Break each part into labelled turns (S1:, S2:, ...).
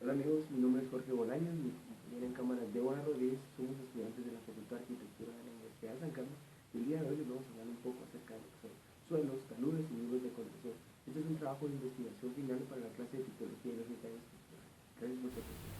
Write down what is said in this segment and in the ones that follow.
S1: Hola amigos, mi nombre es Jorge Bolaños, mi compañera en cámara es Débora Rodríguez, somos estudiantes de la Facultad de Arquitectura de la Universidad de San Carlos y el día de hoy les vamos a hablar un poco acerca de lo que son suelos, taludes y muros de contención. Este es un trabajo de investigación final para la clase de Tipología y Lógica Estructural. Gracias por su atención.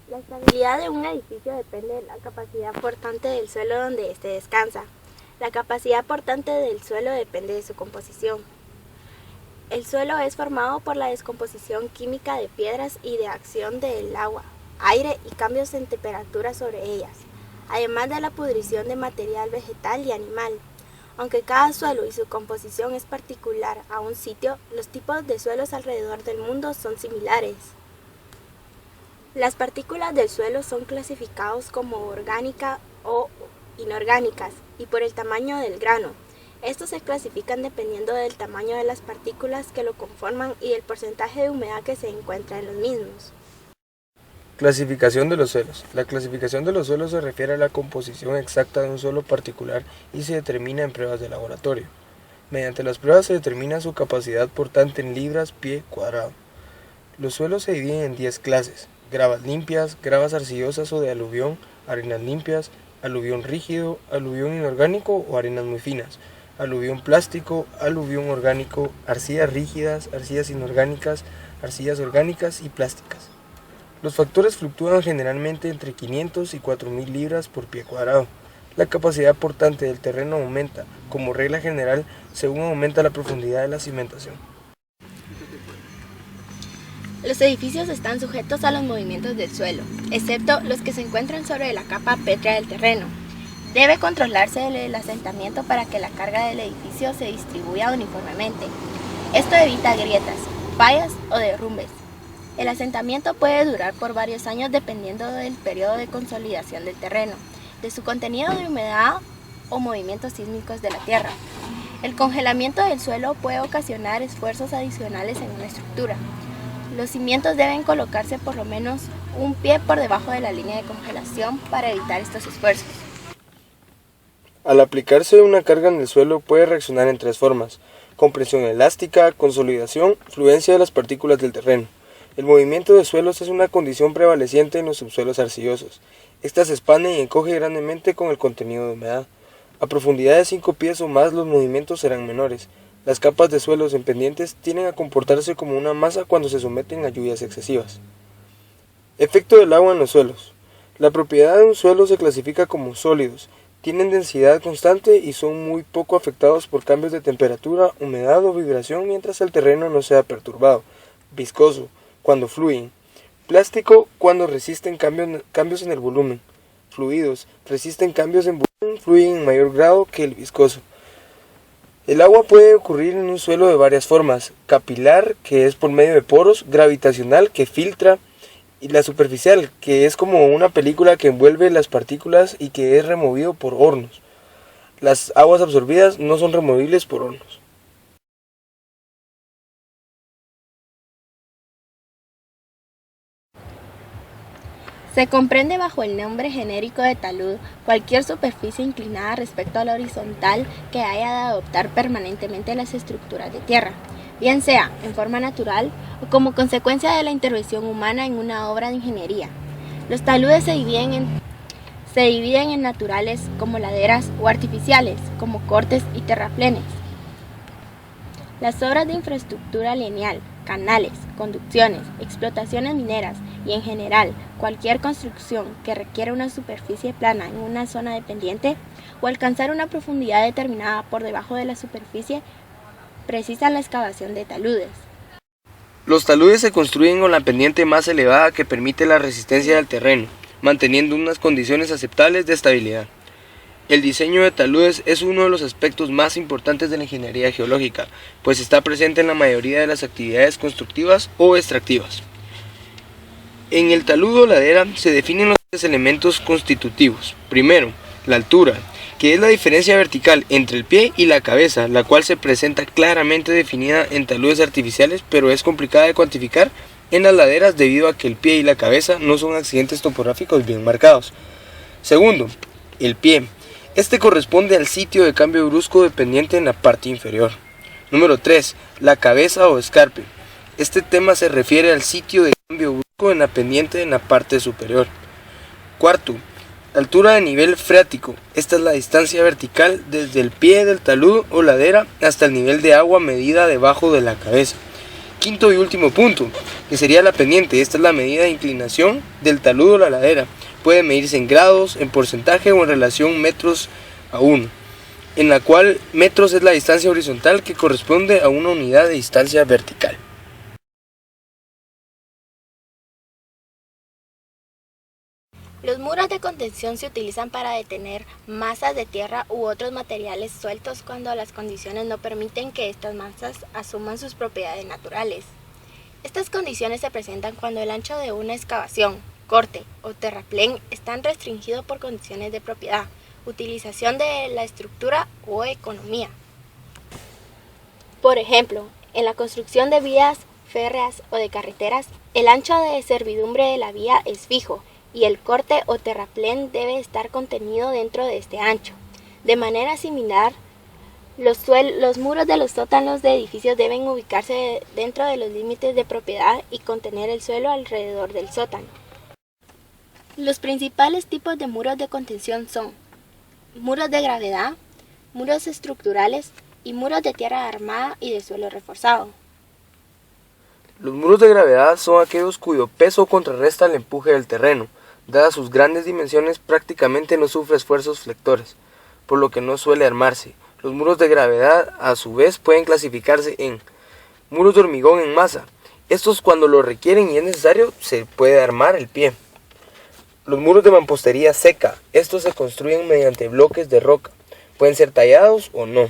S2: La estabilidad de un edificio depende de la capacidad portante del suelo donde éste descansa. La capacidad portante del suelo depende de su composición. El suelo es formado por la descomposición química de piedras y de acción del agua, aire y cambios en temperatura sobre ellas, además de la pudrición de material vegetal y animal. Aunque cada suelo y su composición es particular a un sitio, los tipos de suelos alrededor del mundo son similares. Las partículas del suelo son clasificadas como orgánicas o inorgánicas y por el tamaño del grano. Estos se clasifican dependiendo del tamaño de las partículas que lo conforman y del porcentaje de humedad que se encuentra en los mismos.
S3: Clasificación de los suelos. La clasificación de los suelos se refiere a la composición exacta de un suelo particular y se determina en pruebas de laboratorio. Mediante las pruebas se determina su capacidad portante en libras pie cuadrado. Los suelos se dividen en 10 clases: gravas limpias, gravas arcillosas o de aluvión, arenas limpias, aluvión rígido, aluvión inorgánico o arenas muy finas, aluvión plástico, aluvión orgánico, arcillas rígidas, arcillas inorgánicas, arcillas orgánicas y plásticas. Los factores fluctúan generalmente entre 500 y 4000 libras por pie cuadrado. La capacidad portante del terreno aumenta, como regla general, según aumenta la profundidad de la cimentación.
S2: Los edificios están sujetos a los movimientos del suelo, excepto los que se encuentran sobre la capa pétrea del terreno. Debe controlarse el asentamiento para que la carga del edificio se distribuya uniformemente. Esto evita grietas, fallas o derrumbes. El asentamiento puede durar por varios años dependiendo del periodo de consolidación del terreno, de su contenido de humedad o movimientos sísmicos de la tierra. El congelamiento del suelo puede ocasionar esfuerzos adicionales en una estructura. Los cimientos deben colocarse por lo menos un pie por debajo de la línea de congelación para evitar estos esfuerzos.
S3: Al aplicarse una carga en el suelo puede reaccionar en 3 formas: compresión elástica, consolidación, fluencia de las partículas del terreno. El movimiento de suelos es una condición prevaleciente en los subsuelos arcillosos. Esta se expande y encoge grandemente con el contenido de humedad. A profundidad de 5 pies o más los movimientos serán menores. Las capas de suelos en pendientes tienden a comportarse como una masa cuando se someten a lluvias excesivas. Efecto del agua en los suelos. La propiedad de un suelo se clasifica como sólidos. Tienen densidad constante y son muy poco afectados por cambios de temperatura, humedad o vibración mientras el terreno no sea perturbado. Viscoso, cuando fluyen. Plástico, cuando resisten cambios en el volumen. Fluidos, resisten cambios en volumen, fluyen en mayor grado que el viscoso. El agua puede ocurrir en un suelo de varias formas: capilar, que es por medio de poros; gravitacional, que filtra; y la superficial, que es como una película que envuelve las partículas y que es removido por hornos. Las aguas absorbidas no son removibles por hornos.
S2: Se comprende bajo el nombre genérico de talud cualquier superficie inclinada respecto a la horizontal que haya de adoptar permanentemente las estructuras de tierra, bien sea en forma natural o como consecuencia de la intervención humana en una obra de ingeniería. Los taludes se dividen en naturales como laderas o artificiales como cortes y terraplenes. Las obras de infraestructura lineal, canales, conducciones, explotaciones mineras y en general cualquier construcción que requiera una superficie plana en una zona de pendiente o alcanzar una profundidad determinada por debajo de la superficie precisan la excavación de taludes.
S3: Los taludes se construyen con la pendiente más elevada que permite la resistencia del terreno, manteniendo unas condiciones aceptables de estabilidad. El diseño de taludes es uno de los aspectos más importantes de la ingeniería geológica, pues está presente en la mayoría de las actividades constructivas o extractivas. En el talud o ladera se definen los 3 elementos constitutivos. Primero, la altura, que es la diferencia vertical entre el pie y la cabeza, la cual se presenta claramente definida en taludes artificiales, pero es complicada de cuantificar en las laderas debido a que el pie y la cabeza no son accidentes topográficos bien marcados. Segundo, el pie. Este corresponde al sitio de cambio brusco de pendiente en la parte inferior. Número 3. La cabeza o escarpe. Este tema se refiere al sitio de Cambio brusco en la pendiente en la parte superior. Cuarto, altura de nivel freático. Esta es la distancia vertical desde el pie del talud o ladera hasta el nivel de agua medida debajo de la cabeza. Quinto y último punto, que sería la pendiente. Esta es la medida de inclinación del talud o la ladera. Puede medirse en grados, en porcentaje o en relación metros a 1, en la cual metros es la distancia horizontal que corresponde a una unidad de distancia vertical.
S2: Los muros de contención se utilizan para detener masas de tierra u otros materiales sueltos cuando las condiciones no permiten que estas masas asuman sus propiedades naturales. Estas condiciones se presentan cuando el ancho de una excavación, corte o terraplén están restringidos por condiciones de propiedad, utilización de la estructura o economía. Por ejemplo, en la construcción de vías férreas o de carreteras, el ancho de servidumbre de la vía es fijo y el corte o terraplén debe estar contenido dentro de este ancho. De manera similar, los muros de los sótanos de edificios deben ubicarse dentro de los límites de propiedad y contener el suelo alrededor del sótano. Los principales tipos de muros de contención son muros de gravedad, muros estructurales y muros de tierra armada y de suelo reforzado.
S3: Los muros de gravedad son aquellos cuyo peso contrarresta el empuje del terreno. Dadas sus grandes dimensiones, prácticamente no sufre esfuerzos flectores, por lo que no suele armarse. Los muros de gravedad, a su vez, pueden clasificarse en muros de hormigón en masa. Estos, cuando lo requieren y es necesario, se puede armar el pie. Los muros de mampostería seca. Estos se construyen mediante bloques de roca. Pueden ser tallados o no.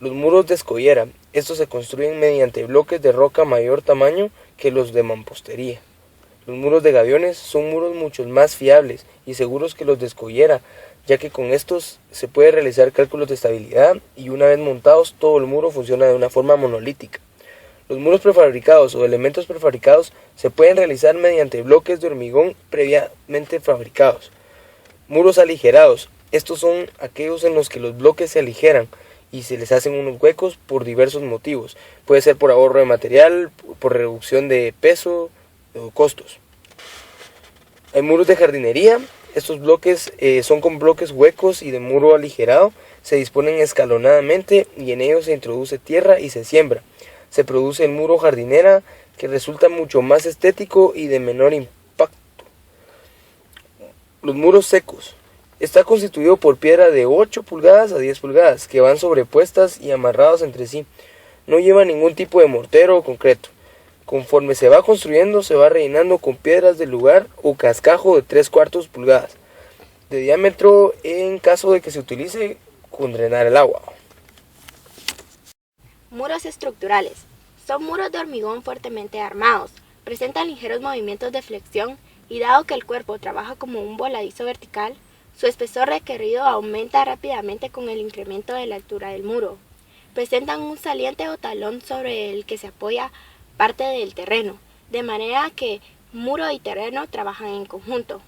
S3: Los muros de escollera. Estos se construyen mediante bloques de roca mayor tamaño que los de mampostería. Los muros de gaviones son muros mucho más fiables y seguros que los de escollera, ya que con estos se puede realizar cálculos de estabilidad y una vez montados todo el muro funciona de una forma monolítica. Los muros prefabricados o elementos prefabricados se pueden realizar mediante bloques de hormigón previamente fabricados. Muros aligerados. Estos son aquellos en los que los bloques se aligeran y se les hacen unos huecos por diversos motivos. Puede ser por ahorro de material, por reducción de peso o costos. Hay muros de jardinería. Estos bloques son con bloques huecos y de muro aligerado. Se disponen escalonadamente y en ellos se introduce tierra y se siembra. Se produce el muro jardinera, que resulta mucho más estético y de menor impacto. Los muros secos. Está constituido por piedra de 8 pulgadas a 10 pulgadas, que van sobrepuestas y amarrados entre sí. No lleva ningún tipo de mortero o concreto. Conforme se va construyendo, se va rellenando con piedras del lugar o cascajo de 3/4 pulgadas de diámetro en caso de que se utilice con drenar el agua.
S2: Muros estructurales. Son muros de hormigón fuertemente armados, presentan ligeros movimientos de flexión y dado que el cuerpo trabaja como un voladizo vertical, su espesor requerido aumenta rápidamente con el incremento de la altura del muro. Presentan un saliente o talón sobre el que se apoya parte del terreno, de manera que muro y terreno trabajan en conjunto.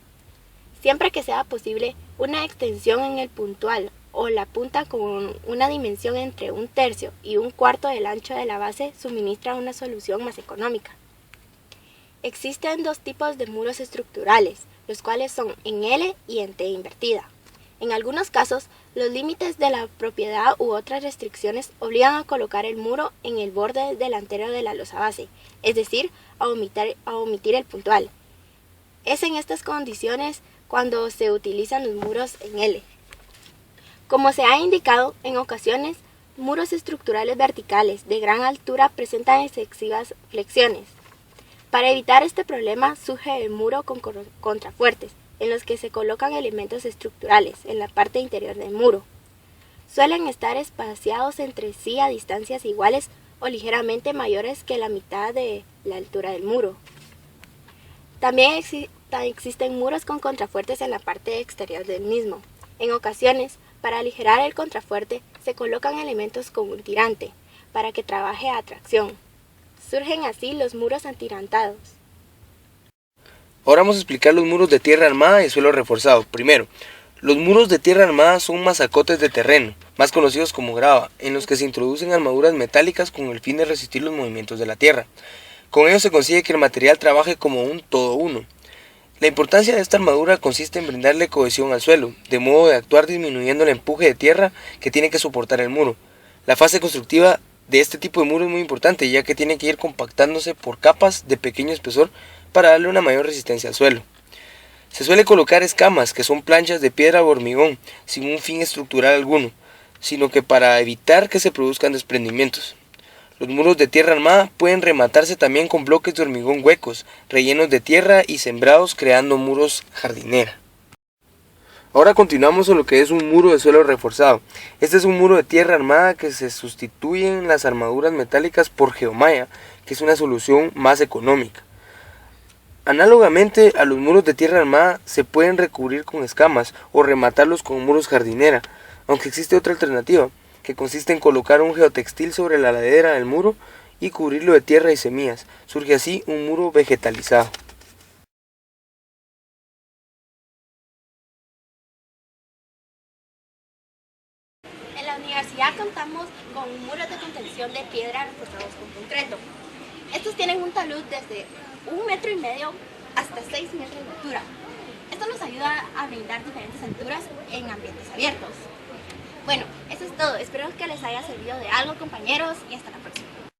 S2: Siempre que sea posible, una extensión en el puntual o la punta con una dimensión entre 1/3 y 1/4 del ancho de la base suministra una solución más económica. Existen dos tipos de muros estructurales, los cuales son en L y en T invertida. En algunos casos, los límites de la propiedad u otras restricciones obligan a colocar el muro en el borde delantero de la losa base, es decir, a omitir el puntual. Es en estas condiciones cuando se utilizan los muros en L. Como se ha indicado, en ocasiones, muros estructurales verticales de gran altura presentan excesivas flexiones. Para evitar este problema surge el muro con contrafuertes, en los que se colocan elementos estructurales en la parte interior del muro. Suelen estar espaciados entre sí a distancias iguales o ligeramente mayores que la mitad de la altura del muro. También existen muros con contrafuertes en la parte exterior del mismo. En ocasiones, para aligerar el contrafuerte, se colocan elementos con un tirante, para que trabaje a tracción. Surgen así los muros atirantados.
S3: Ahora vamos a explicar los muros de tierra armada y suelo reforzado. Primero, los muros de tierra armada son masacotes de terreno, más conocidos como grava, en los que se introducen armaduras metálicas con el fin de resistir los movimientos de la tierra. Con ello se consigue que el material trabaje como un todo uno. La importancia de esta armadura consiste en brindarle cohesión al suelo, de modo de actuar disminuyendo el empuje de tierra que tiene que soportar el muro. La fase constructiva de este tipo de muro es muy importante, ya que tiene que ir compactándose por capas de pequeño espesor para darle una mayor resistencia al suelo. Se suele colocar escamas, que son planchas de piedra o hormigón, sin un fin estructural alguno, sino que para evitar que se produzcan desprendimientos. Los muros de tierra armada pueden rematarse también con bloques de hormigón huecos, rellenos de tierra y sembrados, creando muros jardinera. Ahora continuamos con lo que es un muro de suelo reforzado. Este es un muro de tierra armada que se sustituyen las armaduras metálicas por geomalla, que es una solución más económica. Análogamente a los muros de tierra armada se pueden recubrir con escamas o rematarlos con muros jardinera, aunque existe otra alternativa, que consiste en colocar un geotextil sobre la ladera del muro y cubrirlo de tierra y semillas. Surge así un muro vegetalizado.
S2: En la universidad contamos con muros de contención de piedra reforzados con concreto. Estos tienen un talud desde 1,5 metros hasta 6 metros de altura. Esto nos ayuda a brindar diferentes alturas en ambientes abiertos. Bueno, eso es todo. Espero que les haya servido de algo, compañeros, y hasta la próxima.